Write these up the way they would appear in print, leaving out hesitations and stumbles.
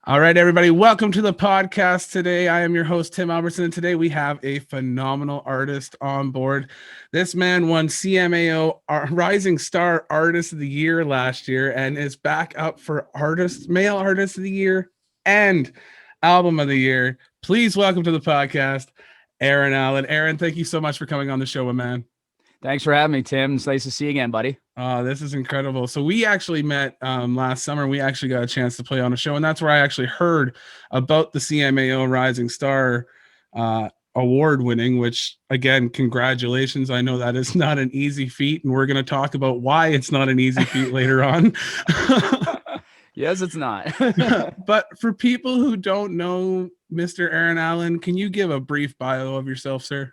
All right, everybody, welcome to the podcast today. I am your host, Tim Albertson, and today we have a phenomenal artist on board. This man won CMAO Rising Star Artist of the Year last year and is back up for Male Artist of the Year and Album of the Year. Please welcome to the podcast, Aaron Allen. Aaron, thank you so much for coming on the show, my man. Thanks for having me, Tim. It's nice to see you again, buddy. This is incredible. So we actually met last summer. We actually got a chance to play on a show, and that's where I actually heard about the CMAO Rising Star award winning, which, again, congratulations. I know that is not an easy feat, and we're going to talk about why it's not an easy feat later on. Yes, it's not. But for people who don't know Mr. Aaron Allen, can you give a brief bio of yourself, sir?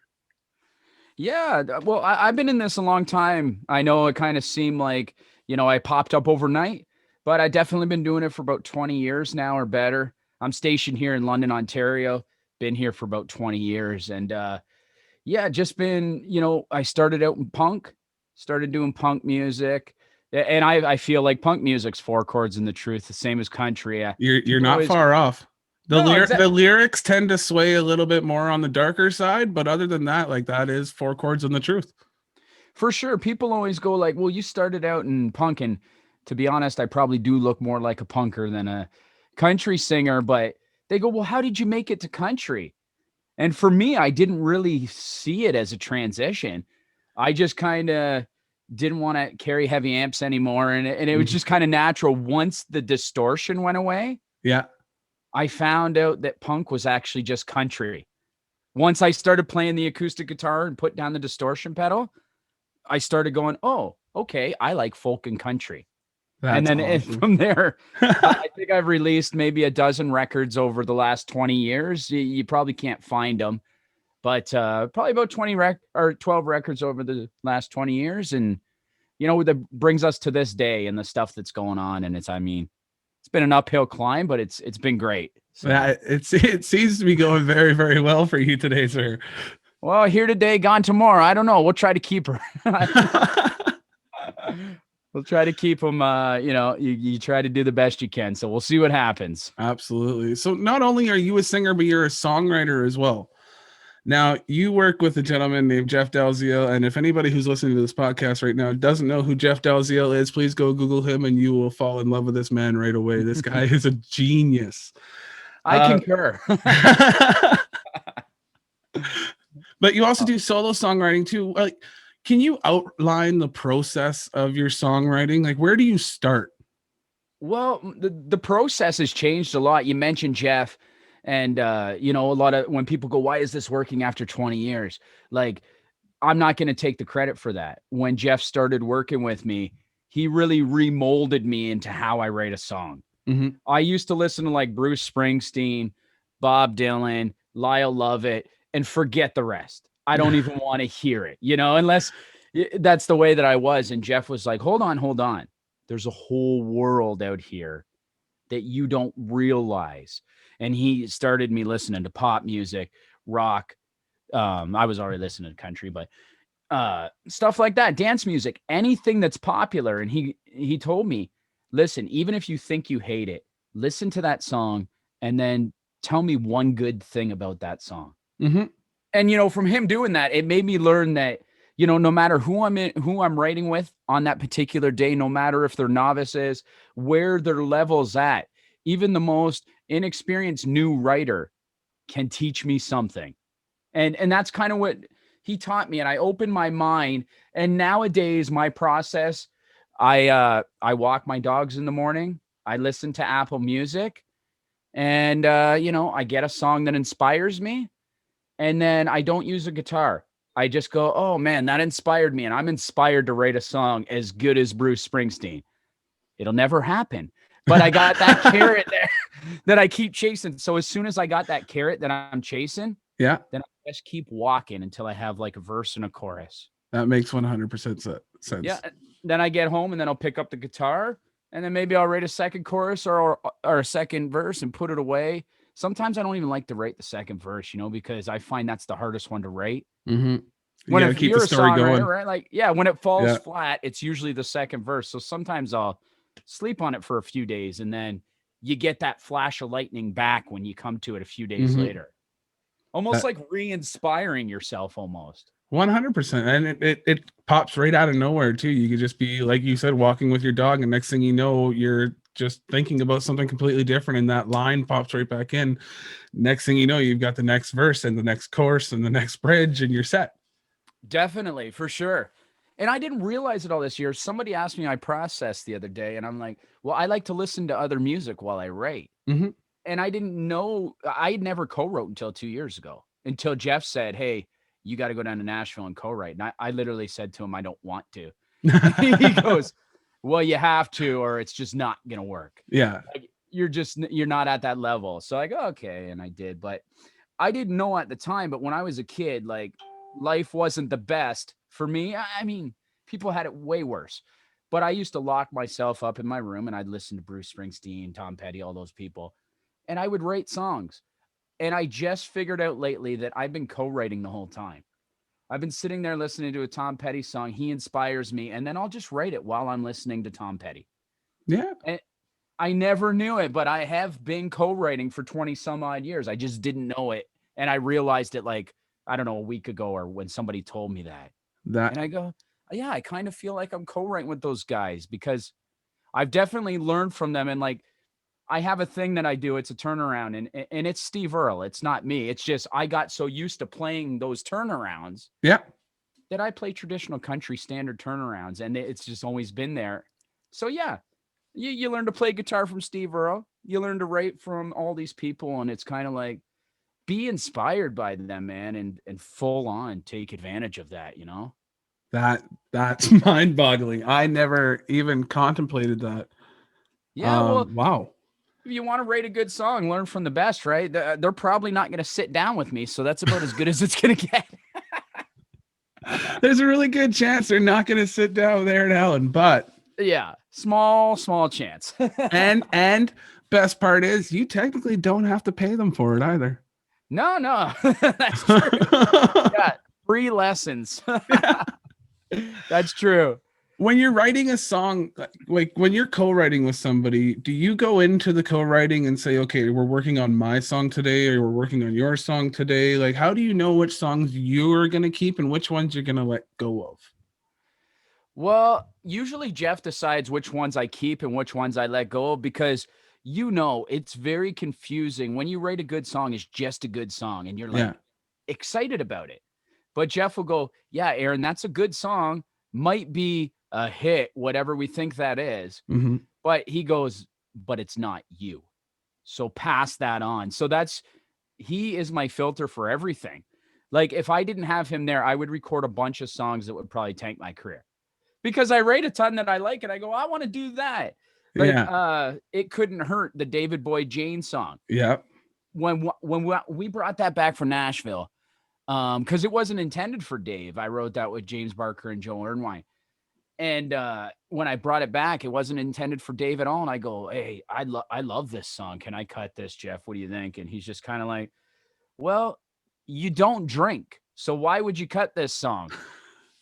Yeah, well, I've been in this a long time. I know it kind of seemed like, I popped up overnight, but I definitely been doing it for about 20 years now or better. I'm stationed here in London, Ontario, been here for about 20 years. And just been, I started out in punk, started doing punk music. And I feel like punk music's four chords and the truth, the same as country. You're not far off. The lyrics tend to sway a little bit more on the darker side, but other than that, like, that is four chords and the truth. For sure. People always go like, well, you started out in punk, and to be honest, I probably do look more like a punker than a country singer, but they go, well, how did you make it to country? And for me, I didn't really see it as a transition. I just kind of didn't want to carry heavy amps anymore. And it was just kind of natural. Once the distortion went away. Yeah. I found out that punk was actually just country. Once I started playing the acoustic guitar and put down the distortion pedal, I started going, oh, okay, I like folk and country. That's and then awesome. From there, I think I've released maybe a dozen records over the last 20 years. You probably can't find them, but probably about 12 records over the last 20 years. And, that brings us to this day and the stuff that's going on. And it's been an uphill climb, but it's been great. So. Yeah, it seems to be going very, very well for you today, sir. Well, here today, gone tomorrow. I don't know. We'll try to keep her. We'll try to keep them. You try to do the best you can. So we'll see what happens. Absolutely. So not only are you a singer, but you're a songwriter as well. Now, you work with a gentleman named Jeff Dalziel, and if anybody who's listening to this podcast right now doesn't know who Jeff Dalziel is, please go Google him, and you will fall in love with this man right away. This guy is a genius. I concur. But you also do solo songwriting too. Like, can you outline the process of your songwriting? Like, where do you start? Well, the process has changed a lot. You mentioned Jeff. And, a lot of when people go, why is this working after 20 years? Like, I'm not going to take the credit for that. When Jeff started working with me, he really remolded me into how I write a song. Mm-hmm. I used to listen to like Bruce Springsteen, Bob Dylan, Lyle Lovett, and forget the rest. I don't even want to hear it, unless that's the way that I was. And Jeff was like, hold on. There's a whole world out here that you don't realize. And he started me listening to pop music, rock. I was already listening to country, but stuff like that, dance music, anything that's popular. And he told me, listen, even if you think you hate it, listen to that song and then tell me one good thing about that song. Mm-hmm. And, from him doing that, it made me learn that, no matter who I'm writing with on that particular day, no matter if they're novices, where their level's at, even the most inexperienced new writer can teach me something. And that's kind of what he taught me. And I opened my mind. And nowadays my process, I walk my dogs in the morning. I listen to Apple Music and, I get a song that inspires me. And then I don't use a guitar. I just go, oh man, that inspired me. And I'm inspired to write a song as good as Bruce Springsteen. It'll never happen. But I got that carrot there that I keep chasing. So as soon as I got that carrot that I'm chasing, then I just keep walking until I have like a verse and a chorus. That makes 100% sense. Yeah. Then I get home and then I'll pick up the guitar and then maybe I'll write a second chorus or a second verse and put it away. Sometimes I don't even like to write the second verse, because I find that's the hardest one to write. Mm-hmm. When you're a songwriter, right? Like, when it falls flat, it's usually the second verse. So sometimes I'll sleep on it for a few days and then, you get that flash of lightning back when you come to it a few days Mhm. later. Almost That like re-inspiring yourself almost. 100%, and it pops right out of nowhere too. You could just be, like you said, walking with your dog, and next thing you know, you're just thinking about something completely different, and that line pops right back in. Next thing you know, you've got the next verse and the next chorus and the next bridge, and you're set. Definitely, for sure. And I didn't realize it all this year. Somebody asked me I processed the other day, and I'm like, well, I like to listen to other music while I write. Mhm. And I didn't know I had never co-wrote until 2 years ago, until Jeff said, hey, you got to go down to Nashville and co-write. And I literally said to him, I don't want to. He goes, well, you have to, or it's just not gonna work. Yeah. Like you're not at that level. So I go, okay, and I did, but I didn't know at the time. But when I was a kid, like life wasn't the best for me. I mean, people had it way worse. But I used to lock myself up in my room and I'd listen to Bruce Springsteen, Tom Petty, all those people, and I would write songs. And I just figured out lately that I've been co-writing the whole time. I've been sitting there listening to a Tom Petty song. He inspires me, and then I'll just write it while I'm listening to Tom Petty. Yeah. And I never knew it, but I have been co-writing for 20 some odd years. I just didn't know it. And I realized it like, I don't know, a week ago or when somebody told me that. That And I go, yeah, I kind of feel like I'm co-writing with those guys because I've definitely learned from them. And like, I have a thing that I do. It's a turnaround, and it's Steve Earle. It's not me. It's just I got so used to playing those turnarounds yeah. that I play traditional country standard turnarounds, and it's just always been there. So yeah, you learn to play guitar from Steve Earle. You learn to write from all these people, and it's kind of like be inspired by them, man, and full on take advantage of that. You know? That that's mind-boggling. I never even contemplated that. Yeah. Well, Wow. if you want to write a good song, learn from the best, right? They're probably not going to sit down with me, so that's about as good as it's going to get. There's a really good chance they're not going to sit down there and Ellen, but Yeah, small chance. and best part is you technically don't have to pay them for it either. No, that's true. Yeah, free lessons. That's true. When you're writing a song, like when you're co-writing with somebody, do you go into the co-writing and say, okay, we're working on my song today, or we're working on your song today? Like, how do you know which songs you're going to keep and which ones you're going to let go of? Well, usually Jeff decides which ones I keep and which ones I let go of because it's very confusing. When you write a good song, it's just a good song and you're like Yeah. excited about it. But Jeff will go, yeah, Aaron, that's a good song. Might be a hit, whatever we think that is. Hmm. But he goes, but it's not you. So pass that on. So he is my filter for everything. Like if I didn't have him there, I would record a bunch of songs that would probably tank my career because I rate a ton that I like and I go, I want to do that. Like Yeah. It Couldn't Hurt, the David Boyd Jane song. Yeah. When we brought that back for Nashville, because it wasn't intended for Dave. I wrote that with James Barker and Joe Ernwine. And when I brought it back, it wasn't intended for Dave at all. And I go, hey, I love this song. Can I cut this, Jeff? What do you think? And he's just kind of like, well, you don't drink. So why would you cut this song?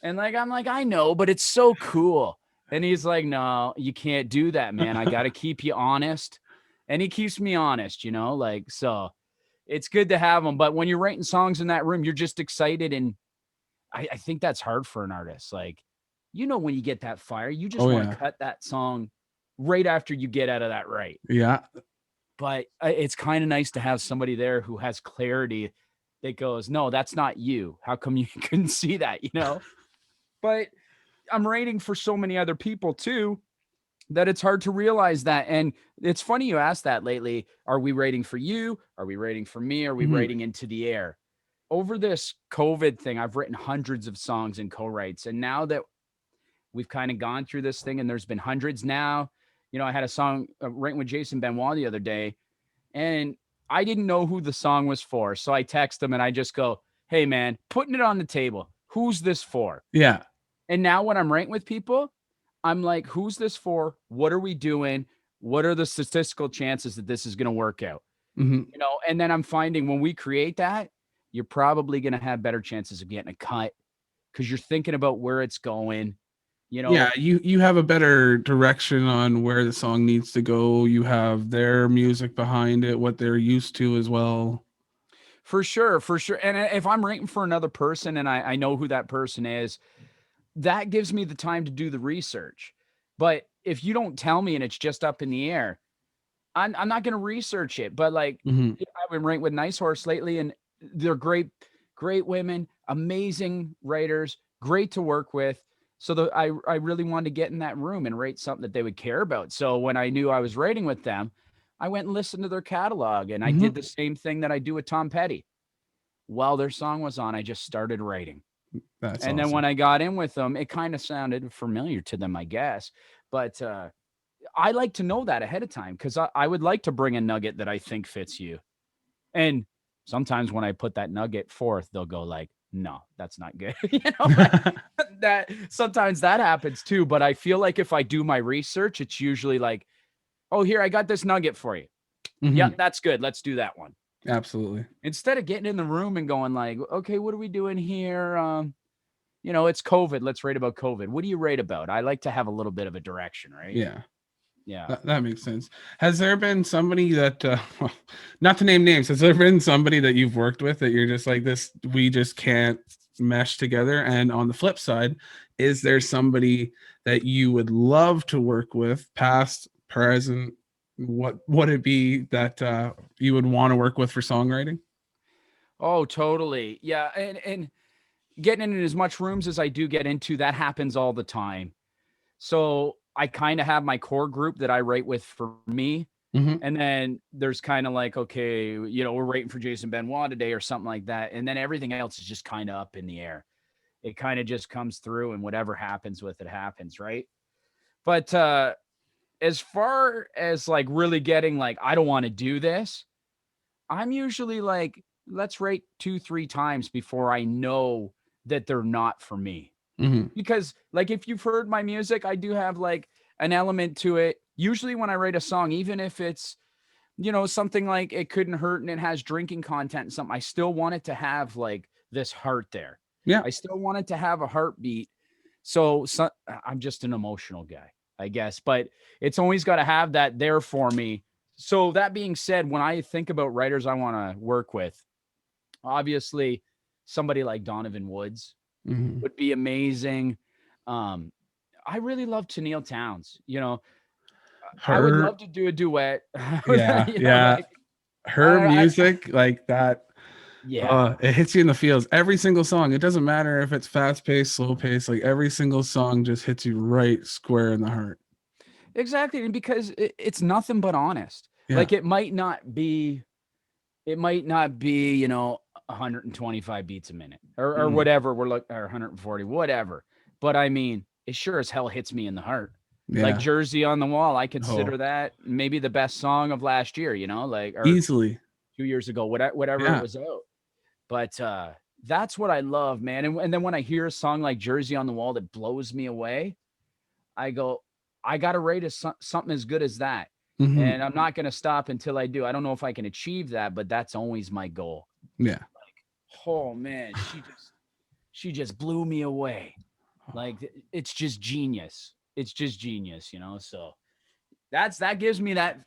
And like, I'm like, I know, but it's so cool. And he's like, no, you can't do that, man. I got to keep you honest. And he keeps me honest, like, so it's good to have him. But when you're writing songs in that room, you're just excited. And I think that's hard for an artist. Like, when you get that fire, you just Oh want yeah. to cut that song right after you get out of that right. Yeah. But it's kind of nice to have somebody there who has clarity that goes, no, that's not you. How come you couldn't see that? But I'm writing for so many other people too that it's hard to realize that. And it's funny you asked that lately. Are we writing for you? Are we writing for me? Are we Mhm. writing into the air? Over this COVID thing, I've written hundreds of songs and co-writes. And now that we've kind of gone through this thing and there's been hundreds now, I had a song written with Jason Benoit the other day and I didn't know who the song was for. So I text him and I just go, hey man, putting it on the table. Who's this for? Yeah. And now when I'm writing with people, I'm like, who's this for? What are we doing? What are the statistical chances that this is going to work out? Hmm. And then I'm finding when we create that, you're probably going to have better chances of getting a cut because you're thinking about where it's going. you Yeah, know. you have a better direction on where the song needs to go. You have their music behind it, what they're used to as well. For sure, for sure. And if I'm writing for another person and I know who that person is, that gives me the time to do the research. But if you don't tell me and it's just up in the air, I'm not going to research it. But like, Hmm. I've been writing with Nice Horse lately, and they're great, great women, amazing writers, great to work with. So I really wanted to get in that room and write something that they would care about. So when I knew I was writing with them, I went and listened to their catalog, and I did Hmm. the same thing that I do with Tom Petty. While their song was on, I just started writing. That's And then when awesome. I got in with them, it kind of sounded familiar to them, I guess. But I like to know that ahead of time because I would like to bring a nugget that I think fits you. And sometimes when I put that nugget forth, they'll go like, "No, that's not good." Like that. Sometimes that happens too. But I feel like if I do my research, it's usually like, "Oh, here I got this nugget for you. Yep, Hmm. that's good. Let's do that one." Absolutely. Instead of getting in the room and going like, "Okay, what are we doing here?" It's COVID. Let's write about COVID. What do you write about? I like to have a little bit of a direction, right? Yeah. Yeah. That makes sense. Has there been somebody that, well, not to name names, has there been somebody that you've worked with that you're just like this, we just can't mesh together? And on the flip side, is there somebody that you would love to work with, past, present? What would it be that you would want to work with for songwriting? Oh, totally. Yeah. And getting in as much rooms as I do get into, that happens all the time. So I kind of have my core group that I write with for me. Hmm. And then there's kind of like, okay, we're waiting for Jason Benoit today or something like that. And then everything else is just kind of up in the air. It kind of just comes through and whatever happens with it happens, right? But as far as like really getting like, I don't want to do this, I'm usually like, let's rate 2, 3 times before I know that they're not for me. Hmm. Because like if you've heard my music, I do have like an element to it. Usually when I write a song, even if it's, something like it couldn't hurt and it has drinking content and something, I still want it to have like this heart there. Yeah, I still want it to have a heartbeat. So I'm just an emotional guy, I guess, but it's always got to have that there for me. So that being said, when I think about writers I want to work with, obviously somebody like Donovan Woods hmm, would be amazing. Um, I really love Tennille Townes. I would her, love to do a duet. yeah, yeah, Like her I music like that. yeah, It hits you in the feels. Every single song. It doesn't matter if it's fast paced, slow paced. Like every single song just hits you right square in the heart. exactly. And because it's nothing but honest. Yeah. Like it might not be, 125 beats a minute or Mm. whatever we're looking, or 140, whatever. But I mean, it sure as hell hits me in the heart. Like Yeah. Jersey on the Wall, I Oh, consider that maybe the best song of last year, like, or easily. 2 years ago, whatever it Yeah. was out. But that's what I love, man. And then when I hear a song like Jersey on the Wall that blows me away, I go, I got to rate something as good as that. Hmm. And I'm not going to stop until I do. I don't know if I can achieve that, but that's always my goal. Yeah. Oh man, she just blew me away. Like it's just genius. It's just genius. So that gives me that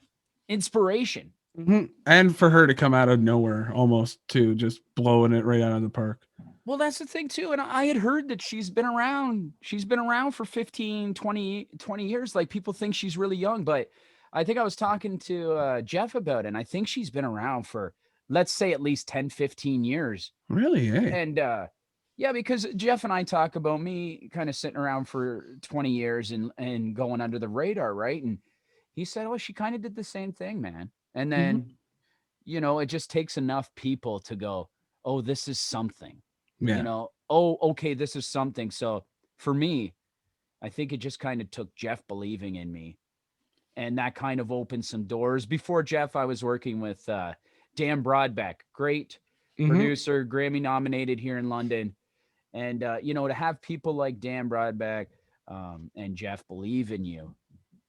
inspiration. Hmm. And for her to come out of nowhere almost to just blowing it right out of the park. Well, that's the thing too. And I had heard that she's been around. She's been around for 15, 20 years. Like people think she's really young, but I think I was talking to Jeff about it. And I think she's been around for, let's say, at least 10, 15 years. Really? Hey. And yeah, because Jeff and I talk about me kind of sitting around for 20 years and going under the radar, right? And he said, "Oh, she kind of did the same thing, man." And Hmm. then, it just takes enough people to go, "Oh, this is something." Yeah. Oh, okay, this is something. So for me, I think it just kind of took Jeff believing in me. And that kind of opened some doors. Before Jeff, I was working with Dan Broadbeck, great Hmm. producer, Grammy nominated here in London. And, to have people like Dan Broadbeck and Jeff believe in you,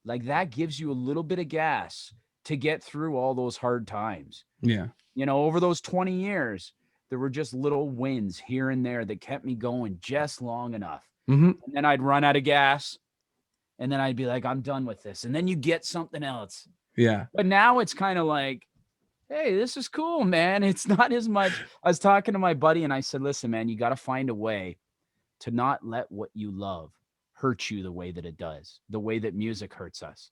like that gives you a little bit of gas to get through all those hard times. Yeah. Over those 20 years, there were just little wins here and there that kept me going just long enough. Mm-hmm. And then I'd run out of gas. And then I'd be like, I'm done with this. And then you get something else. Yeah. But now it's kind of like, hey, this is cool, man. It's not as much. I was talking to my buddy and I said, listen, man, you got to find a way to not let what you love hurt you the way that it does, the way that music hurts us.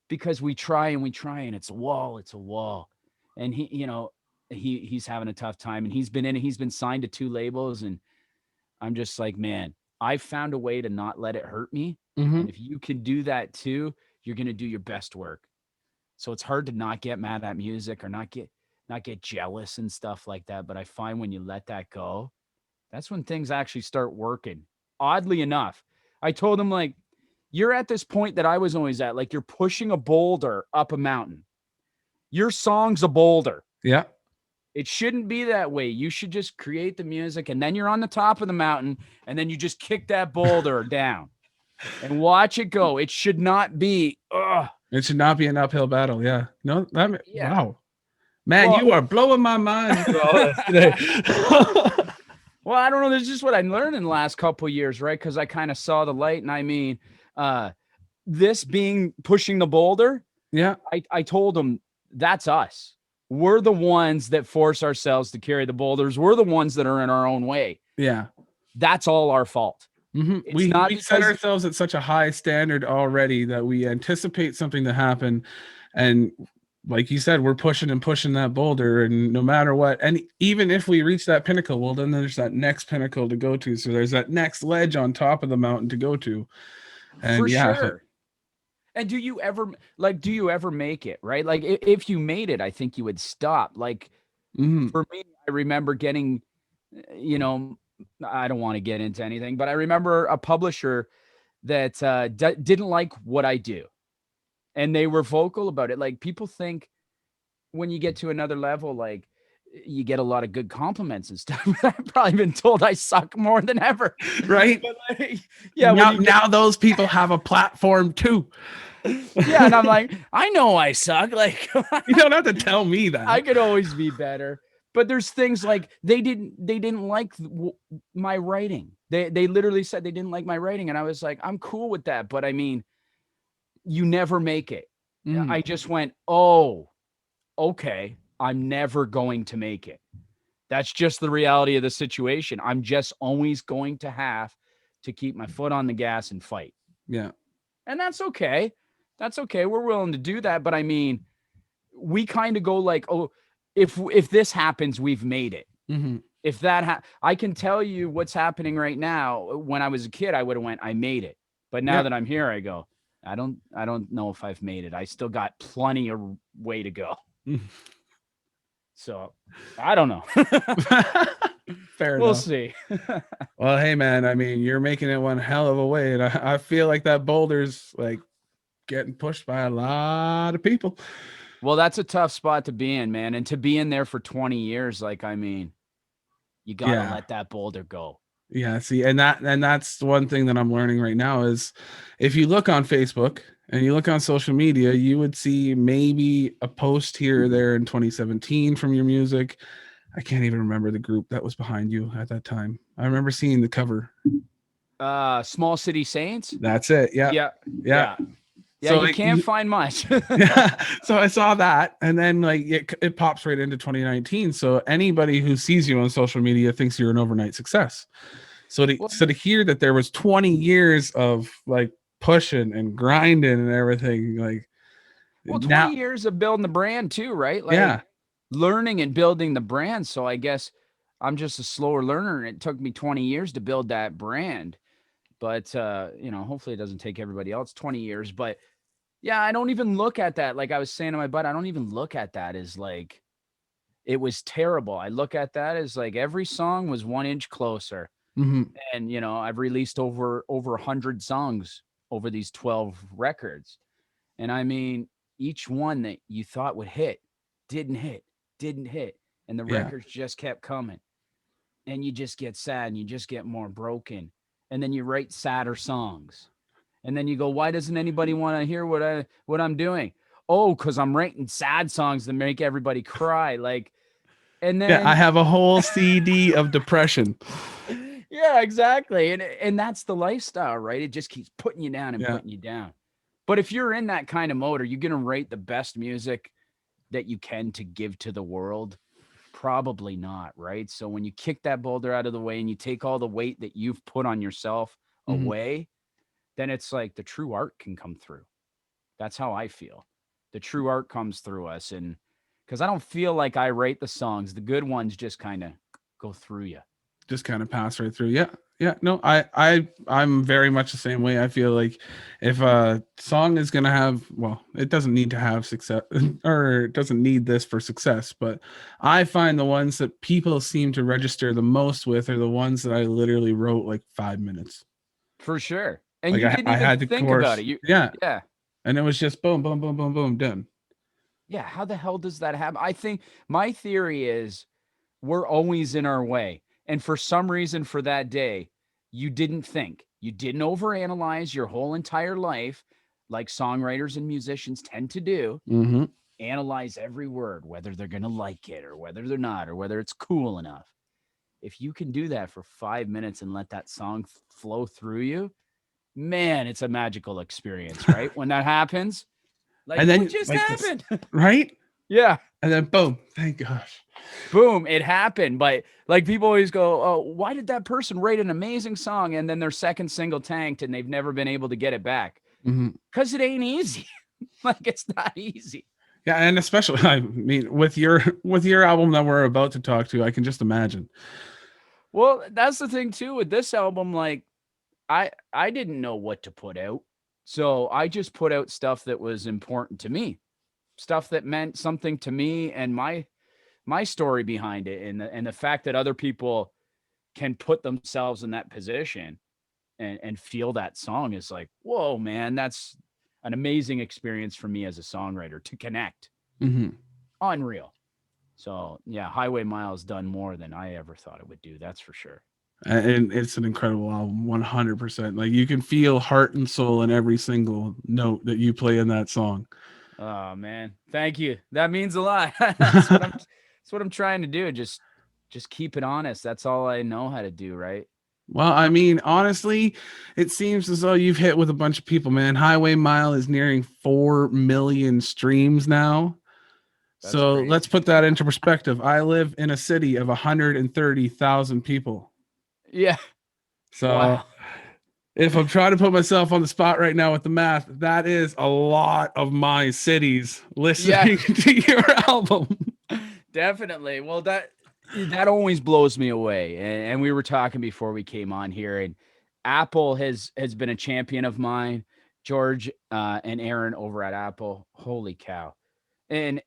Because we try and it's a wall, it's a wall. And he's having a tough time, and he's been signed to 2 labels, and I'm just like, man, I found a way to not let it hurt me. Mm-hmm. And if you can do that too, you're going to do your best work. So it's hard to not get mad at music or not get jealous and stuff like that. But I find when you let that go, that's when things actually start working. Oddly enough, I told him, like, you're at this point that I was always at, like you're pushing a boulder up a mountain. Your song's a boulder. Yeah. It shouldn't be that way. You should just create the music, and then you're on the top of the mountain, and then you just kick that boulder down and watch it go. It should not be, It should not be an uphill battle. Yeah. No, Yeah. Wow. Man, Well- you are blowing my mind with all this today. Well, I don't know. This is just what I learned in the last couple of years, right? Because I kind of saw the light, and I mean, this being pushing the boulder, Yeah. I told him that's us. We're the ones that force ourselves to carry the boulders. We're the ones that are in our own way. Yeah. That's all our fault. Mm-hmm. It's We not set because- ourselves at such a high standard already that we anticipate something to happen. And like you said, we're pushing and pushing that boulder, and no matter what, and even if we reach that pinnacle, well, then there's that next pinnacle to go to. So there's that next ledge on top of the mountain to go to. And For yeah, sure. And do you ever make it, right? Like if you made it, I think you would stop. Like mhm. for me, I remember getting, I don't want to get into anything, but I remember a publisher that didn't like what I do. And they were vocal about it. Like people think when you get to another level, like you get a lot of good compliments and stuff. I've probably been told I suck more than ever. Right. But like, yeah. Now those people have a platform too. Yeah. And I'm like, I know I suck. Like You don't have to tell me that. I could always be better. But there's things like they didn't like my writing. They literally said they didn't like my writing. And I was like, I'm cool with that. But I mean, you never make it. Mhm. I just went, oh, okay. I'm never going to make it. That's just the reality of the situation. I'm just always going to have to keep my foot on the gas and fight. Yeah. And that's okay. That's okay. We're willing to do that. But I mean, we kind of go like, oh, if this happens, we've made it. Mm-hmm. If that I can tell you what's happening right now. When I was a kid, I would have went, I made it. But now that I'm here, I go, I don't know if I've made it. I still got plenty of way to go. So I don't know. Fair We'll enough. see. Well, hey man, I mean, you're making it one hell of a way, and I feel like that boulder's like getting pushed by a lot of people. Well, that's a tough spot to be in, man. And to be in there for 20 years, like, I mean, you got to let that boulder go. Yeah, see, and that's one thing that I'm learning right now is if you look on Facebook and you look on social media, you would see maybe a post here or there in 2017 from your music. I can't even remember the group that was behind you at that time. I remember seeing the cover. Small City Saints. That's it. Yeah. Yeah, So, you like, can't find much. Yeah. So I saw that, and then like it pops right into 2019. So anybody who sees you on social media thinks you're an overnight success. So to hear that there was 20 years of like pushing and grinding and everything, like, well, 20 years of building the brand too, right? Like learning and building the brand. So I guess I'm just a slower learner, and it took me 20 years to build that brand. But hopefully it doesn't take everybody else 20 years. But yeah, I don't even look at that. Like I was saying to my bud, I don't even look at that as like it was terrible. I look at that as like every song was 1 inch closer. Mm-hmm. And I've released over 100 songs over these 12 records. And I mean, each one that you thought would hit didn't hit. And the records just kept coming. And you just get sad and you just get more broken. And then you write sadder songs. And then you go, why doesn't anybody want to hear what I'm doing? Oh, because I'm writing sad songs that make everybody cry. Like, and then I have a whole CD of depression. Yeah, exactly. And that's the lifestyle, right? It just keeps putting you down and Yeah. putting you down. But if you're in that kind of mode, are you going to write the best music that you can to give to the world? Probably not, right? So when you kick that boulder out of the way and you take all the weight that you've put on yourself Mhm. away, then it's like the true art can come through. That's how I feel. The true art comes through us. And because I don't feel like I write the songs, the good ones just kind of go through you. Just kind of pass right through. Yeah. Yeah. No, I'm very much the same way. I feel like if a song is gonna have, well, it doesn't need to have success or it doesn't need this for success, but I find the ones that people seem to register the most with are the ones that I literally wrote like 5 minutes. For sure. And Like you didn't I even had the think about course. it. You Yeah. yeah. And it was just boom, boom, boom, boom, boom, done. Yeah, how the hell does that happen? I think my theory is we're always in our way. And for some reason for that day, you didn't think. You didn't overanalyze your whole entire life like songwriters and musicians tend to do. Mm-hmm. Analyze every word, whether they're going to like it or whether they're not, or whether it's cool enough. If you can do that for 5 minutes and let that song flow through you, man, it's a magical experience, right? When that happens, like And what then just like this, happened? right? Yeah. And then boom, thank gosh. Boom, it happened. But like people always go, oh, why did that person write an amazing song and then their second single tanked and they've never been able to get it back? Mm-hmm. Because it ain't easy. Like it's not easy. Yeah, and especially I mean with your album that we're about to talk to, I can just imagine. Well, that's the thing too with this album. Like I didn't know what to put out. So I just put out stuff that was important to me, stuff that meant something to me and my story behind it and the fact that other people can put themselves in that position and feel that song is like, whoa, man, that's an amazing experience for me as a songwriter to connect. Mm-hmm. Unreal. So yeah, Highway Miles done more than I ever thought it would do. That's for sure. And it's an incredible album, 100%. Like you can feel heart and soul in every single note that you play in that song. Oh man, thank you. That means a lot. That's what I'm trying to do. Just keep it honest. That's all I know how to do, right? Well, I mean, honestly, it seems as though you've hit with a bunch of people, man. Highway Mile is nearing 4 million streams now. That's So let's crazy. put that into perspective. I live in a city of 130,000 people. Yeah. So Wow. if I'm trying to put myself on the spot right now with the math, that is a lot of my cities Yeah. listening to your album. Definitely. Well, that always blows me away. And we were talking before we came on here, and Apple has been a champion of mine. George and Aaron over at Apple. Holy cow! And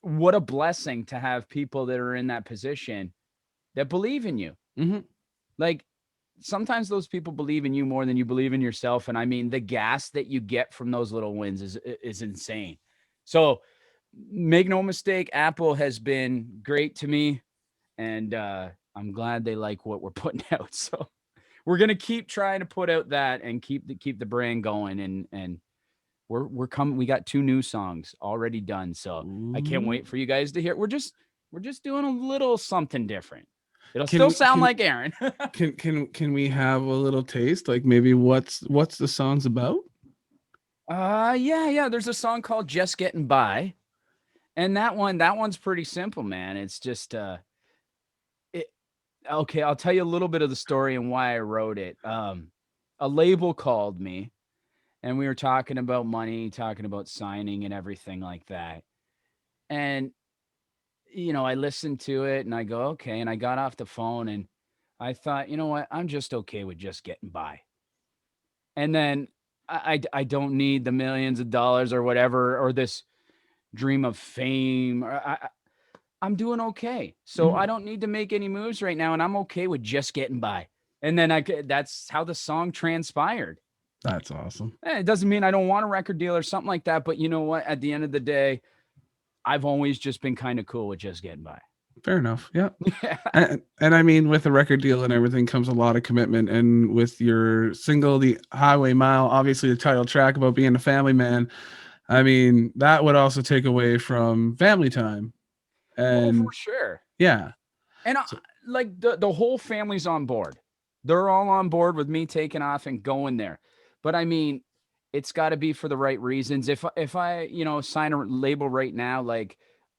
what a blessing to have people that are in that position that believe in you. Mm-hmm. Like sometimes those people believe in you more than you believe in yourself. And I mean, the gas that you get from those little wins is insane. So make no mistake, Apple has been great to me, and I'm glad they like what we're putting out. So we're gonna keep trying to put out that and keep the brand going. And we're coming. We got 2 new songs already done, so I can't Ooh. wait for you guys to hear. We're just doing a little something different. It'll Can still we sound like Aaron. can we have a little taste? Like maybe what's the song's about? Yeah. There's a song called "Just Getting By," and that one's pretty simple, man. It's just it. Okay, I'll tell you a little bit of the story and why I wrote it. A label called me, and we were talking about money, talking about signing and everything like that. And I listened to it and I go, okay. And I got off the phone and I thought, you know what? I'm just okay with just getting by. And then I don't need the millions of dollars or whatever, or this dream of fame. I'm doing okay. So Mhm. I don't need to make any moves right now. And I'm okay with just getting by. And then that's how the song transpired. That's awesome. It doesn't mean I don't want a record deal or something like that. But you know what? At the end of the day, I've always just been kind of cool with just getting by. Fair enough. Yeah. Yeah. And I mean, with the record deal and everything comes a lot of commitment. And with your single, The Highway Mile, obviously the title track about being a family man, I mean, that would also take away from family time. Oh, for And sure. yeah. And So, like the whole family's on board. They're all on board with me taking off and going there. But I mean, it's got to be for the right reasons. If I, sign a label right now, like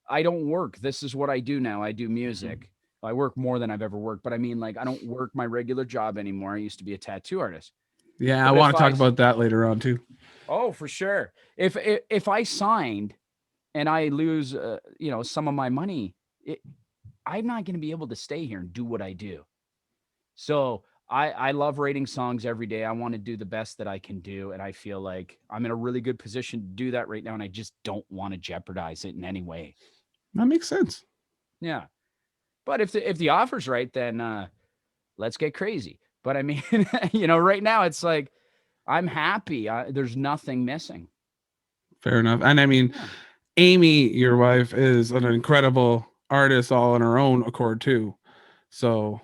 I don't work. This is what I do now. I do music. I work more than I've ever worked, but I mean, like I don't work my regular job anymore. I used to be a tattoo artist. Yeah, I But want to talk about that later on too. oh, for sure. If I signed and I lose, some of my money, I'm not going to be able to stay here and do what I do. So I love writing songs every day. I want to do the best that I can do. And I feel like I'm in a really good position to do that right now. And I just don't want to jeopardize it in any way. That makes sense. Yeah. But if the offer's right, then let's get crazy. But I mean, right now it's like I'm happy. There's nothing missing. Fair enough. And I mean, Yeah. Amy, your wife, is an incredible artist all on her own accord too. So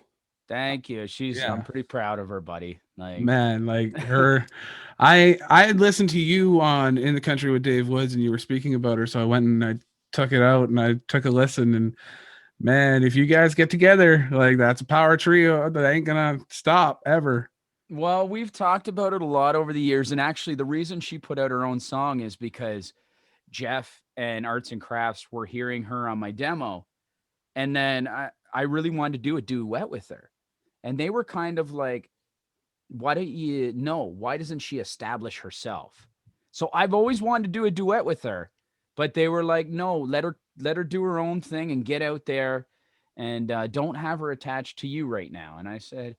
Thank you. I'm yeah, pretty proud of her, buddy. Like, man, like her, I had listened to you on In the Country with Dave Woods, and you were speaking about her. So I went and I took it out and I took a listen. And man, if you guys get together, like that's a power trio that ain't gonna stop ever. well, we've talked about it a lot over the years. And actually, the reason she put out her own song is because Jeff and Arts and Crafts were hearing her on my demo. And then I really wanted to do a duet with her. And they were kind of like, why don't you know? Why doesn't she establish herself? So I've always wanted to do a duet with her, but they were like, no, let her do her own thing and get out there, and don't have her attached to you right now. And I said,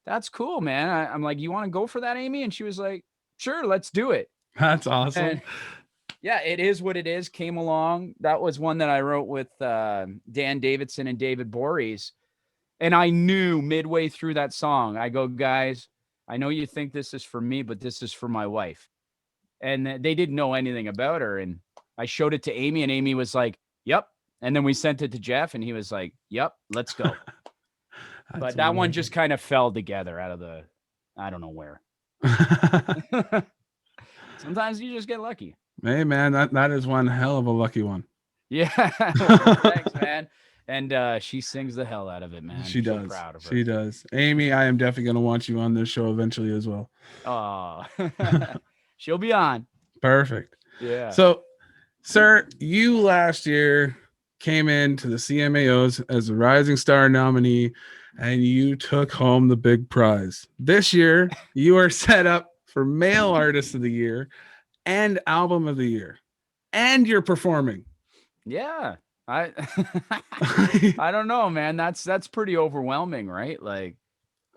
that's cool, man. I'm like, you want to go for that, Amy? And she was like, sure, let's do it. That's awesome. And yeah, it is what it is. Came along. That was one that I wrote with Dan Davidson and David Bories. And I knew midway through that song, I go, guys, I know you think this is for me, but this is for my wife. And they didn't know anything about her. And I showed it to Amy, and Amy was like, yep. And then we sent it to Jeff, and he was like, yep, let's go. But that one just kind of fell together out of I don't know where. Sometimes you just get lucky. Hey man, that is one hell of a lucky one. Yeah. Thanks, man. And she sings the hell out of it, man. She So does. proud of her. She does. Amy, I am definitely going to want you on this show eventually as well. Oh, she'll be on. Perfect. Yeah. So, sir, you last year came into the CMAOs as a Rising Star nominee, and you took home the big prize. This year, you are set up for Male Artist of the Year and Album of the Year, and you're performing. Yeah. I I don't know, man. That's pretty overwhelming, right? Like,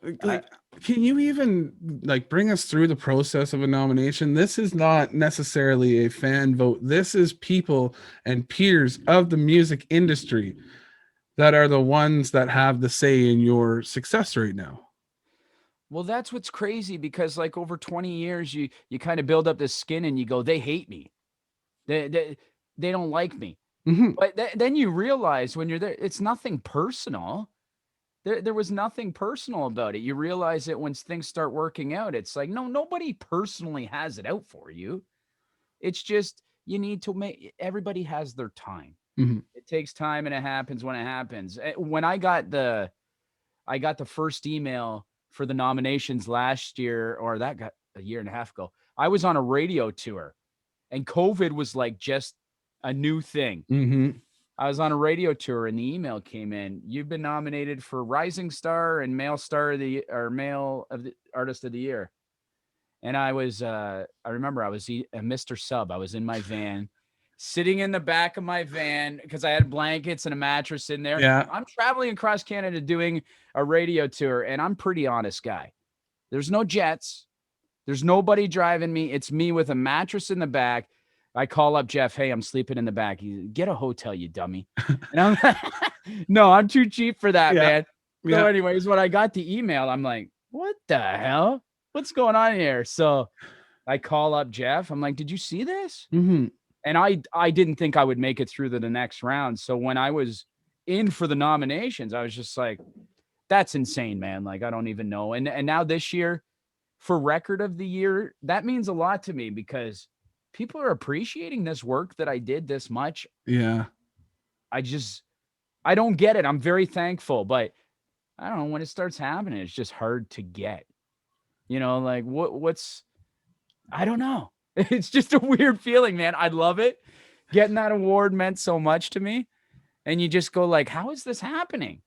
can you even like bring us through the process of a nomination? This is not necessarily a fan vote. This is people and peers of the music industry that are the ones that have the say in your success right now. well, that's what's crazy, because like over 20 years, you kind of build up this skin and you go, they hate me. They don't like me. Mm-hmm. But then you realize when you're there, it's nothing personal. There was nothing personal about it. You realize it when things start working out. It's like, no, nobody personally has it out for you. It's just you need to everybody has their time. Mm-hmm. It takes time, and it happens when it happens. When I got the first email for the nominations last year, or that got a year and a half ago, I was on a radio tour, and COVID was like just a new thing. Mm-hmm. I was on a radio tour, and the email came in. You've been nominated for Rising Star and Male Star of the or Male of the Artist of the Year. And I remember I was a Mr. Sub. I was in my van, sitting in the back of my van because I had blankets and a mattress in there. Yeah. I'm traveling across Canada doing a radio tour, and I'm a pretty honest guy. There's no jets. There's nobody driving me. It's me with a mattress in the back. I call up Jeff. Hey, I'm sleeping in the back. Get a hotel, you dummy. And I'm like, no, I'm too cheap for that, man. So anyways, when I got the email, I'm like, what the hell? What's going on here? So I call up Jeff. I'm like, did you see this? Mm-hmm. And I didn't think I would make it through to the next round. So when I was in for the nominations, I was just like, that's insane, man. Like, I don't even know. And now this year, for Record of the Year, that means a lot to me because people are appreciating this work that I did this much. Yeah. I don't get it. I'm very thankful, but I don't know, when it starts happening, it's just hard to get. You know, like what's I don't know. It's just a weird feeling, man. I love it. Getting that award meant so much to me. And you just go like, how is this happening?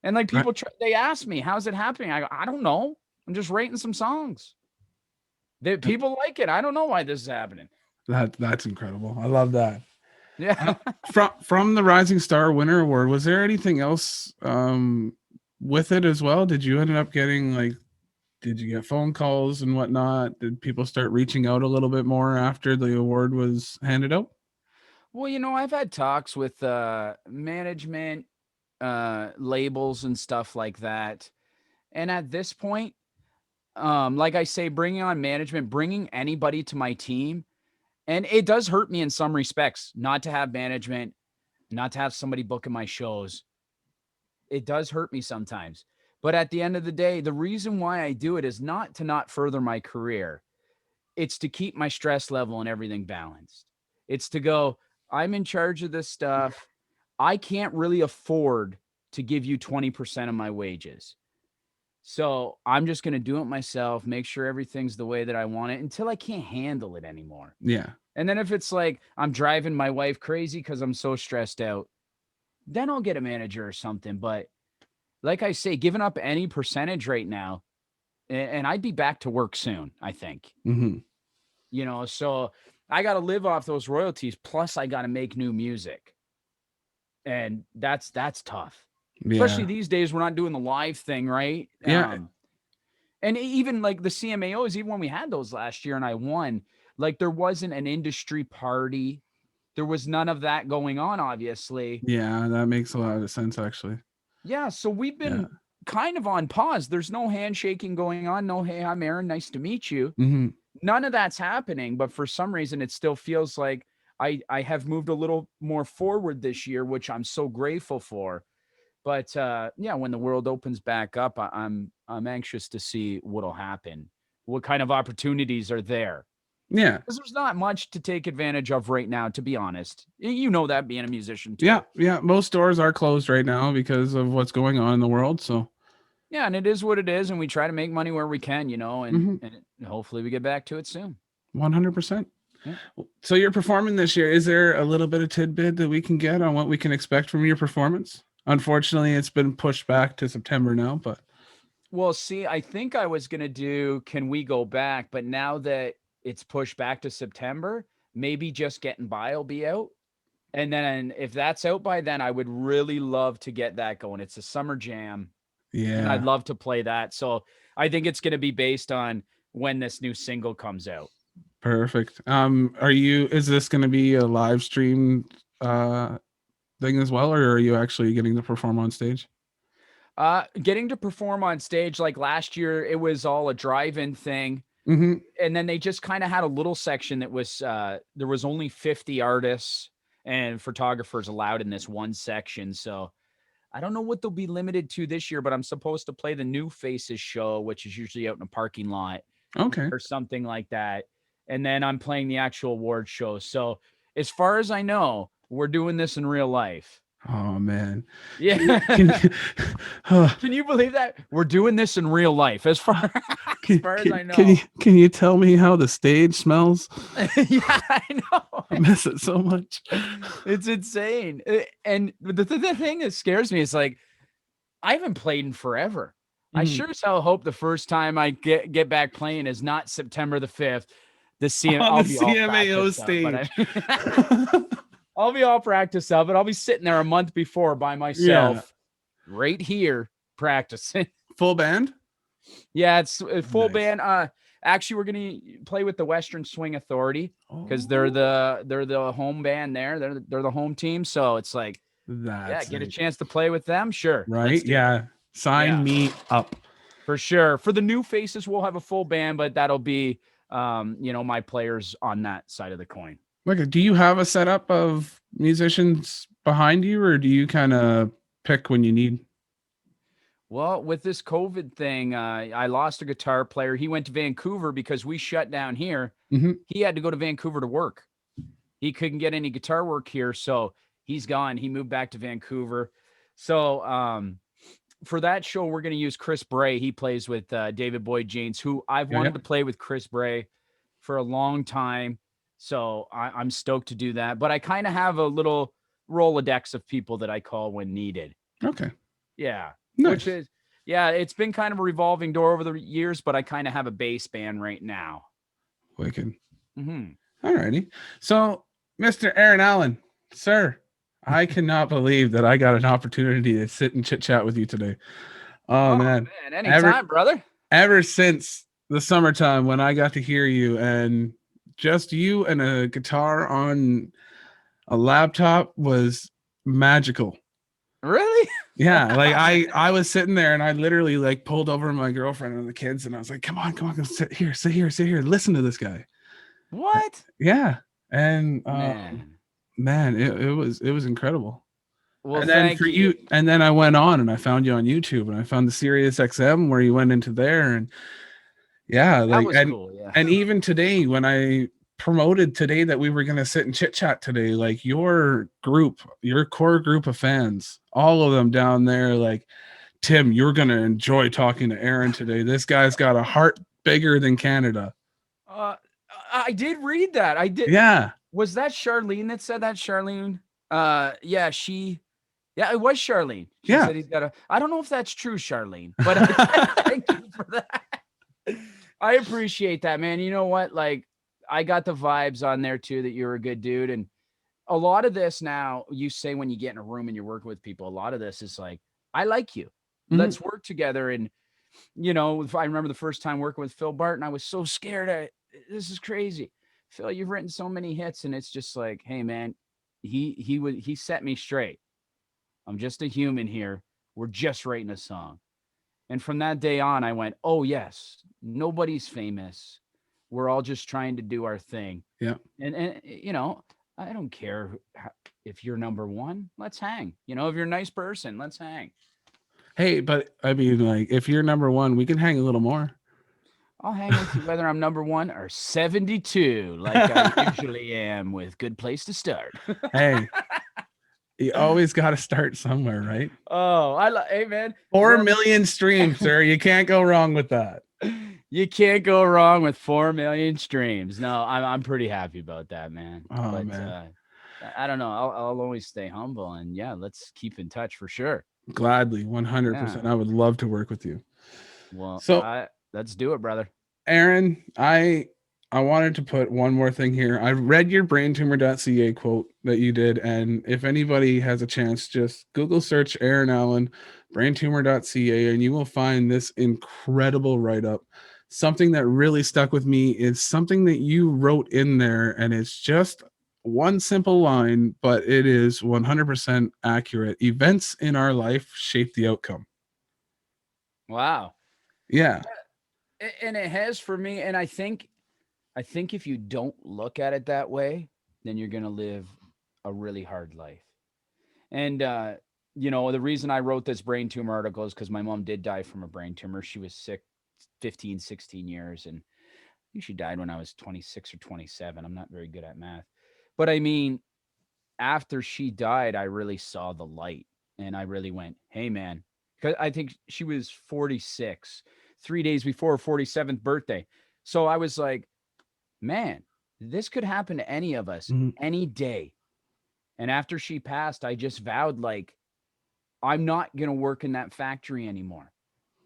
And like Right. they ask me, how's it happening? I go, I don't know. I'm just writing some songs. People like it. I don't know why this is happening. That's incredible. I love that. Yeah. From the Rising Star Winner Award, was there anything else with it as well? Did you end up getting like, did you get phone calls and whatnot? Did people start reaching out a little bit more after the award was handed out? Well, I've had talks with management, labels and stuff like that. And at this point, like I say, bringing on management, bringing anybody to my team, and it does hurt me in some respects not to have management, not to have somebody booking my shows. It does hurt me sometimes. But at the end of the day, the reason why I do it is not to not further my career. It's to keep my stress level and everything balanced. It's to go, I'm in charge of this stuff. I can't really afford to give you 20% of my wages. So I'm just going to do it myself, make sure everything's the way that I want it until I can't handle it anymore. Yeah. And then if it's like I'm driving my wife crazy because I'm so stressed out, then I'll get a manager or something. But like I say, giving up any percentage right now, and I'd be back to work soon, I think. Mm-hmm. So I got to live off those royalties. Plus, I got to make new music. And that's tough. Especially Yeah. these days, we're not doing the live thing, right? Yeah. And even like the CMAOs, even when we had those last year and I won, like there wasn't an industry party. There was none of that going on, obviously. Yeah. That makes a lot of sense, actually. Yeah. So we've Yeah. been kind of on pause. There's no handshaking going on. No, hey, I'm Aaron. Nice to meet you. Mm-hmm. None of that's happening. But for some reason, it still feels like I have moved a little more forward this year, which I'm so grateful for. But yeah, when the world opens back up, I'm anxious to see what'll happen. What kind of opportunities are there? Yeah. Because there's not much to take advantage of right now, to be honest. You know that being a musician Yeah. too. Yeah. Most doors are closed right now because of what's going on in the world. So, Yeah, and it is what it is, and we try to make money where we can, mm-hmm. and hopefully we get back to it soon. 100%. Yeah. So you're performing this year. Is there a little bit of tidbit that we can get on what we can expect from your performance? Unfortunately, it's been pushed back to September now, but Well, see, I think I was gonna do Can We Go Back, but now that it's pushed back to September, maybe Just Getting By will be out. And then if that's out by then, I would really love to get that going. It's a summer jam, and I'd yeah, love to play that. So I think it's gonna be based on when this new single comes out. perfect. Is this going to be a live stream uh thing as well, or are you actually getting to perform on stage? Getting to perform on stage like last year, it was all a drive-in thing. Mm-hmm. And then they just kind of had a little section that was there was only 50 artists and photographers allowed in this one section. So I don't know what they'll be limited to this year, but I'm supposed to play the New Faces show, which is usually out in a parking lot Okay. or something like that. And then I'm playing the actual award show. So as far as I know, we're doing this in real life. Oh man. Yeah. Uh, Can you believe that? We're doing this in real life as far as far as I know. can you tell me how the stage smells? Yeah, I know. I miss it so much. It's insane. And the thing that scares me is like I haven't played in forever. I Mm. sure as hell hope the first time I get back playing is not September the 5th. On I'll the be all CMAO practiced up, but stage. I'll be all practiced up, but I'll be sitting there a month before by Yeah. myself, right here practicing. Full band? Yeah, it's a full Nice. band. Actually, we're gonna play with the Western Swing Authority because Oh, they're the home band there. They're the home team, so it's like, yeah, that's get a it. chance to play with them. Sure, let's Right? do it. Yeah. Sign Yeah, me up. for sure. For the New Faces, we'll have a full band, but that'll be, my players on that side of the coin. Look, do you have a setup of musicians behind you, or do you kind of pick when you need? Well, with this COVID thing, I lost a guitar player. He went to Vancouver because we shut down here. Mhm. He had to go to Vancouver to work. He couldn't get any guitar work here, so he's gone. He moved back to Vancouver. So for that show, we're going to use Chris Bray. He plays with David Boyd James, who I've Yeah, wanted yeah. to play with Chris Bray for a long time. So I'm stoked to do that. But I kind of have a little Rolodex of people that I call when needed. Okay. Yeah. Which Nice. is, yeah, it's been kind of a revolving door over the years, but I kind of have a base band right now. Wicked. Mm-hmm. All righty. So, Mr. Aaron Allen, sir, I cannot believe that I got an opportunity to sit and chit chat with you today. Oh Oh, man. man. Ever Anytime, brother. ever since the summertime when I got to hear you and just you and a guitar on a laptop was magical. Really? Yeah, like I was sitting there and I literally like pulled over my girlfriend and the kids and I was like, come on, go sit here, sit here, sit here, listen to this guy. What? Yeah. And Man. man, it was incredible. Well, And then thank for you. you, and then I went on and I found you on YouTube and I found the Sirius XM where you went into there and yeah, That like was cool. Yeah. and even today when I promoted today that we were gonna sit and chit chat today, like your group, your core group of fans, all of them down there, like Tim, you're gonna enjoy talking to Aaron today. This guy's got a heart bigger than Canada. Uh, I did read that. I did. Yeah, Was that Charlene that said that? Charlene? Yeah, yeah, it was Charlene. She yeah. said he's got a. I don't know if that's true, Charlene, but thank you for that. I appreciate that, man. You know what? Like, I got the vibes on there too that you're a good dude. And a lot of this now, you say when you get in a room and you're working with people, a lot of this is like, I like you. Mhm. Let's work together. And, if I remember the first time working with Phil Barton, I was so scared. This is crazy. Phil, you've written so many hits, and it's just like, hey, man, he set me straight. I'm just a human here. We're just writing a song. And from that day on, I went, oh, yes, nobody's famous. We're all just trying to do our thing. Yeah. And I don't care if you're number one, let's hang. If you're a nice person, let's hang. Hey, but I mean, like, if you're number one, we can hang a little more. I'll hang with you whether I'm number one or 72, like I usually am with Good Place to Start. Hey, you always got to start somewhere, right? Oh, hey, man. 4 million streams, sir. You can't go wrong with that. You can't go wrong with 4 million streams. No, I'm pretty happy about that, man. Oh, But man. I don't know. I'll always stay humble, and yeah, let's keep in touch for sure. Gladly, Yeah. 100%. I would love to work with you. Well, So, let's do it, brother. Aaron, I wanted to put one more thing here. I read your braintumor.ca quote that you did, and if anybody has a chance, just Google search Aaron Allen, braintumor.ca, and you will find this incredible write-up. Something that really stuck with me is something that you wrote in there, and it's just one simple line, but it is 100% accurate. Events in our life shape the outcome. Wow. Yeah. And it has for me, and I think if you don't look at it that way, then you're going to live a really hard life. And the reason I wrote this brain tumor article is because my mom did die from a brain tumor. She was sick 15, 16 years, and I think she died when I was 26 or 27. I'm not very good at math. But I mean, after she died, I really saw the light, and I really went, hey, man, because I think she was 46, 3 days before her 47th birthday. So I was like, man, this could happen to any of us Mhm. any day. And after she passed, I just vowed, like, I'm not going to work in that factory anymore.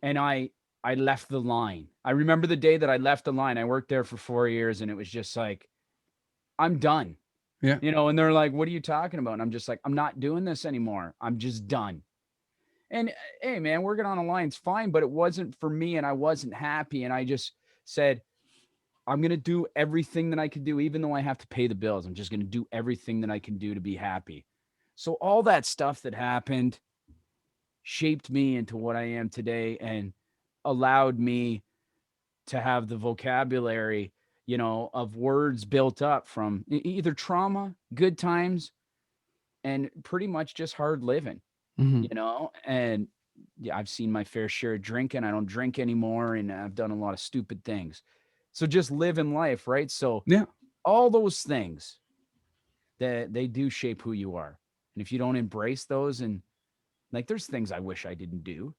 And I left the line. I remember the day that I left the line. I worked there for 4 years, and it was just like, I'm done. Yeah. And they're like, what are you talking about? And I'm just like, I'm not doing this anymore. I'm just done. And hey, man, working on a line's fine, but it wasn't for me, and I wasn't happy. And I just said, I'm going to do everything that I can do, even though I have to pay the bills. I'm just going to do everything that I can do to be happy. So all that stuff that happened shaped me into what I am today and allowed me to have the vocabulary, of words built up from either trauma, good times, and pretty much just hard living, Mhm. and yeah, I've seen my fair share of drinking. I don't drink anymore, and I've done a lot of stupid things. So just living life, right? So Yeah. all those things that they do shape who you are. And if you don't embrace those, and like, there's things I wish I didn't do.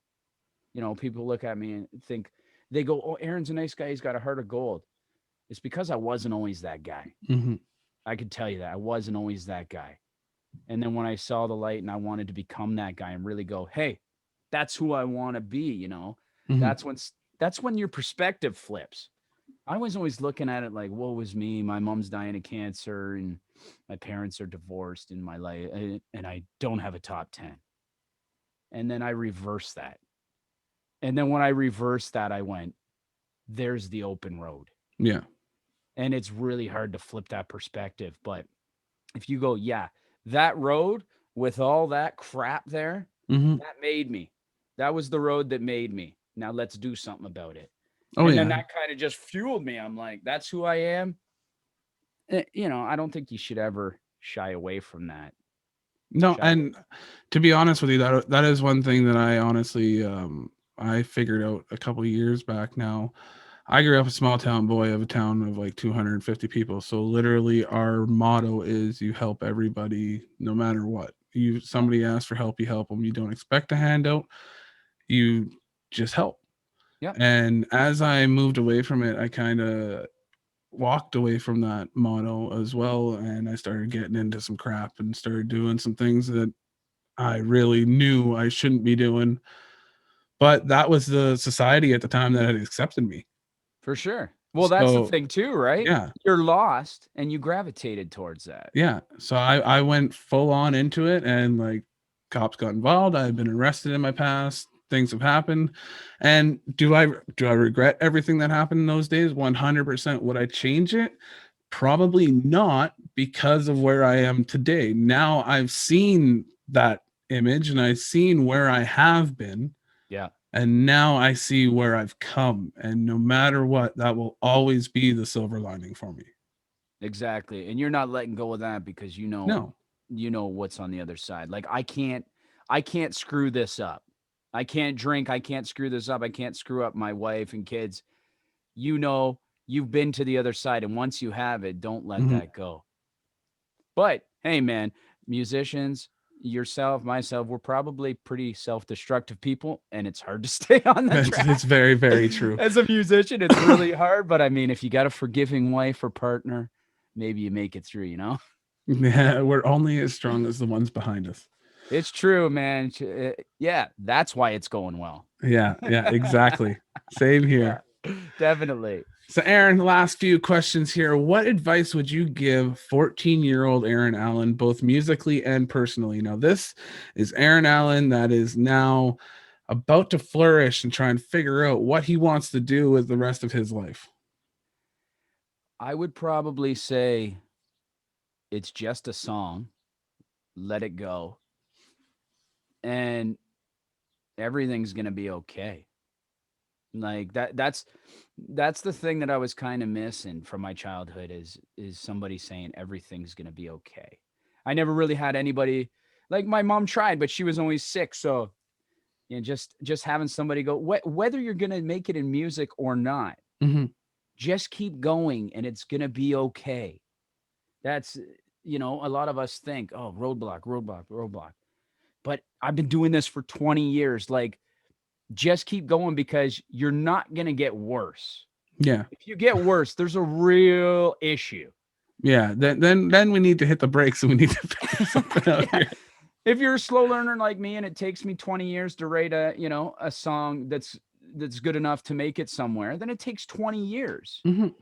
People look at me and think, they go, "Oh, Aaron's a nice guy. He's got a heart of gold." It's because I wasn't always that guy. Hmm. I could tell you that I wasn't always that guy. And then when I saw the light and I wanted to become that guy and really go, "Hey, that's who I want to be." Hmm. That's when that's when your perspective flips. I was always looking at it like, woe was me. My mom's dying of cancer and my parents are divorced in my life and I don't have a top 10. And then I reversed that. And then when I reversed that, I went, there's the open road. Yeah. And it's really hard to flip that perspective. But if you go, yeah, that road with all that crap there, Hmm. that made me. That was the road that made me. Now let's do something about it. Oh And then yeah. that kind of just fueled me. I'm like, that's who I am. I don't think you should ever shy away from that. No, Shy away. and to be honest with you, that is one thing that I honestly I figured out a couple of years back now. I grew up a small town boy of a town of like 250 people. So literally our motto is you help everybody no matter what. You Yeah. somebody asks for help, you help them. You don't expect a handout, you just help. Yep. And as I moved away from it, I kind of walked away from that motto as well, and I started getting into some crap and started doing some things that I really knew I shouldn't be doing. But that was the society at the time that had accepted me. For sure. Well, that's the So thing too, right? yeah, You're lost and you gravitated towards that. yeah. So I went full on into it, and like cops got involved. I've been arrested in my past. Things have happened, and do I regret everything that happened in those days? 100%. Would I change it? Probably not, because of where I am today. Now I've seen that image and I've seen where I have been, Yeah, and now I see where I've come. And no matter what, that will always be the silver lining for me. exactly. And you're not letting go of that because No. you know what's on the other side. Like I can't screw this up. I can't drink, I can't screw this up. I can't screw up my wife and kids. You've been to the other side and once you have it, don't let Mhm. that go. But hey, man, musicians, yourself, myself, we're probably pretty self-destructive people, and it's hard to stay on the It's track. very, very true. As a musician, it's really hard. But I mean, if you got a forgiving wife or partner, maybe you make it through. Yeah, we're only as strong as the ones behind us. It's true, man. Yeah, that's why it's going well. Yeah, yeah, exactly. Same Yeah, here. definitely. So, Aaron, the last few questions here. What advice would you give 14-year-old Aaron Allen, both musically and personally? Now, this is Aaron Allen that is now about to flourish and try and figure out what he wants to do with the rest of his life. I would probably say it's just a song. Let it go, and everything's gonna be okay. Like that's the thing that I was kind of missing from my childhood is somebody saying everything's going to be okay. I never really had anybody like my mom tried, but she was always sick. So, just having somebody go whether you're going to make it in music or not, Mhm. just keep going and it's going to be okay. That's a lot of us think, "Oh, roadblock, roadblock, roadblock." But I've been doing this for 20 years. Like just keep going because you're not going to get worse. Yeah. If you get worse, there's a real issue. Yeah. Then we need to hit the brakes and we need to figure something out Yeah. here. If you're a slow learner like me and it takes me 20 years to write a song that's good enough to make it somewhere, then it takes 20 years. Mhm.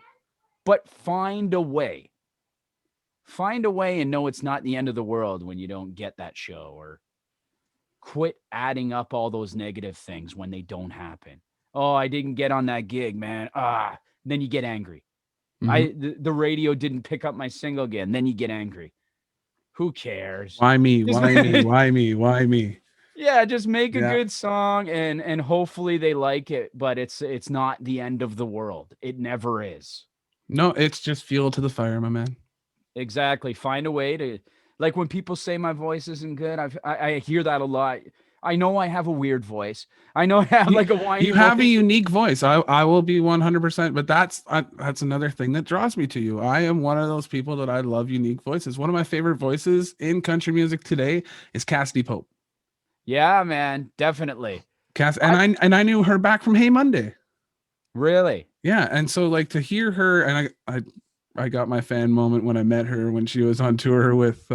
But find a way. Find a way and know it's not the end of the world when you don't get that show or quit adding up all those negative things when they don't happen. Oh, I didn't get on that gig, man. Then you get angry. Mhm. The radio didn't pick up my single again. Then you get angry. Who cares? Why me? Just Why me? Why me? Why me? yeah, just make a Yeah. good song and hopefully they like it, but it's not the end of the world. It never is. No, it's just fuel to the fire, my man. Exactly. Find a way to like when people say my voice isn't good, I hear that a lot. I know I have a weird voice. I know I have You, like a whiny you have a voice. unique voice. I will be 100%, but that's another thing that draws me to you. I am one of those people that I love unique voices. One of my favorite voices in country music today is Cassidy Pope. Yeah, man, definitely. Cass, and I knew her back from Hey Monday. Really? Yeah, and so like to hear her, and I got my fan moment when I met her when she was on tour with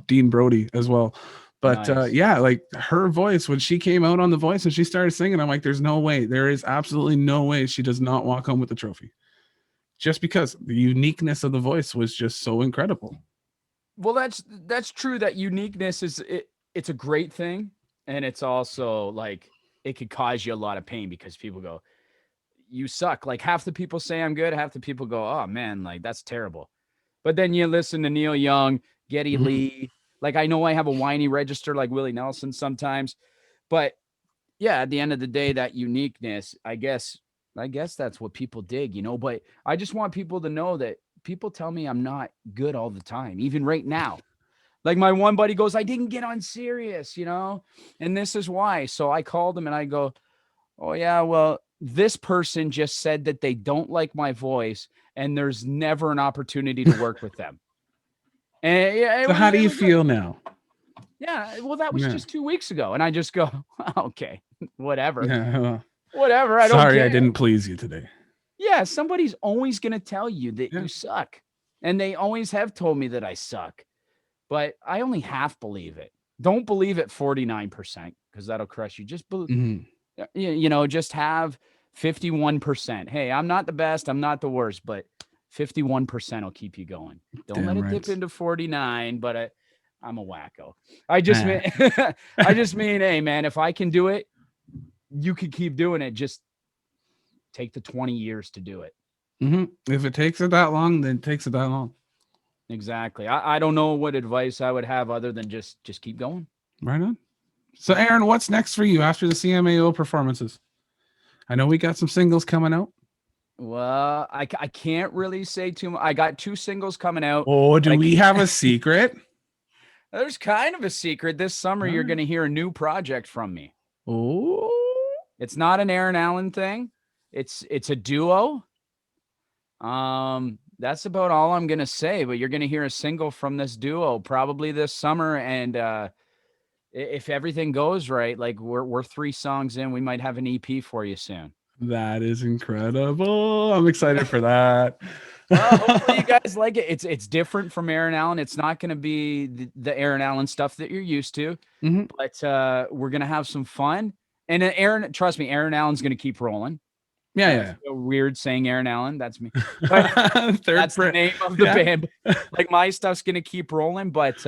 Dean Brody as well. But Nice. yeah, like her voice when she came out on The Voice and she started singing, I'm like, there's no way, there is absolutely no way she does not walk home with the trophy, just because the uniqueness of the voice was just so incredible. Well, that's true. That uniqueness it's a great thing, and it's also like it could cause you a lot of pain because people go, "You suck." Like half the people say I'm good, half the people go, "Oh man, like that's terrible." But then you listen to Neil Young, Geddy Mhm. Lee. Like I know I have a whiny register like Willie Nelson sometimes, but yeah, at the end of the day, that uniqueness, I guess that's what people dig, but I just want people to know that people tell me I'm not good all the time, even right now. Like my one buddy goes, I didn't get on Sirius, and this is why. So I called him and I go, oh yeah, well, this person just said that they don't like my voice and there's never an opportunity to work with them. And yeah, So how do it you was like, feel now? yeah, well, that was Yeah. just 2 weeks ago. And I just go, okay, whatever. Yeah, well, Whatever. I don't sorry I care. didn't please you today. Yeah, somebody's always going to tell you that Yeah. you suck. And they always have told me that I suck. But I only half believe it. Don't believe it 49% because that'll crush you. Just Mhm. just have 51%. Hey, I'm not the best, I'm not the worst, but 51% will keep you going. Don't let Damn it dip right. into 49, but I'm a wacko. I just Nah. mean hey man, if I can do it, you could keep doing it. Just take the 20 years to do it. If it takes it that long, then it takes it that long. Exactly. I don't know what advice I would have other than just keep going. Right on. So Aaron, what's next for you after the CMAO performances? I know we got some singles coming out. Well, I can't really say too much. I got 2 singles coming out. Oh, do Like, we have a secret? there's kind of a secret. This summer, you're going to hear a new project from me. Oh, It's not an Aaron Allen thing. It's a duo. That's about all I'm going to say, but you're going to hear a single from this duo probably this summer. And if everything goes right, like we're 3 songs in, we might have an EP for you soon. that is incredible. I'm excited for that. Well, hopefully you guys like it. It's different from Aaron Allen. It's not going to be the Aaron Allen stuff that you're used to, but we're going to have some fun. And Aaron, trust me, Aaron Allen's going to keep rolling. Yeah. So weird saying Aaron Allen. That's me. But that's the name of the band. Like my stuff's going to keep rolling, but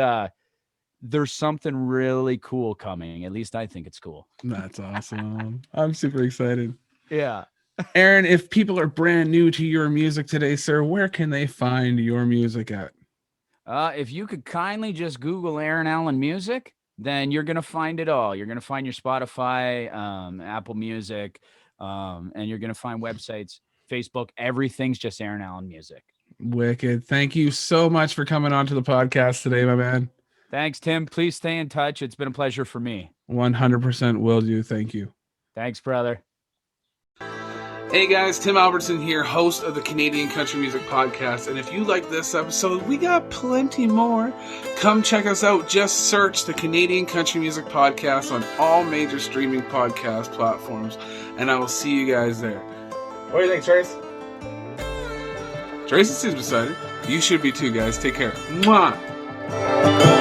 there's something really cool coming. At least I think it's cool. That's awesome. I'm super excited. Yeah. Aaron, if people are brand new to your music today, sir, where can they find your music at? If you could kindly just Google Aaron Allen music, then you're going to find it all. You're going to find your Spotify, Apple Music, and you're going to find websites, Facebook, everything's just Aaron Allen music. Wicked. Thank you so much for coming on to the podcast today, my man. Thanks, Tim. Please stay in touch. It's been a pleasure for me. 100% will do. Thank you. Thanks, brother. Hey guys, Tim Albertson here, host of the Canadian Country Music Podcast. And if you like this episode, we got plenty more. Come check us out. Just search the Canadian Country Music Podcast on all major streaming podcast platforms. And I will see you guys there. What do you think, Trace? Tracy seems excited. You should be too, guys. Take care. Mwah!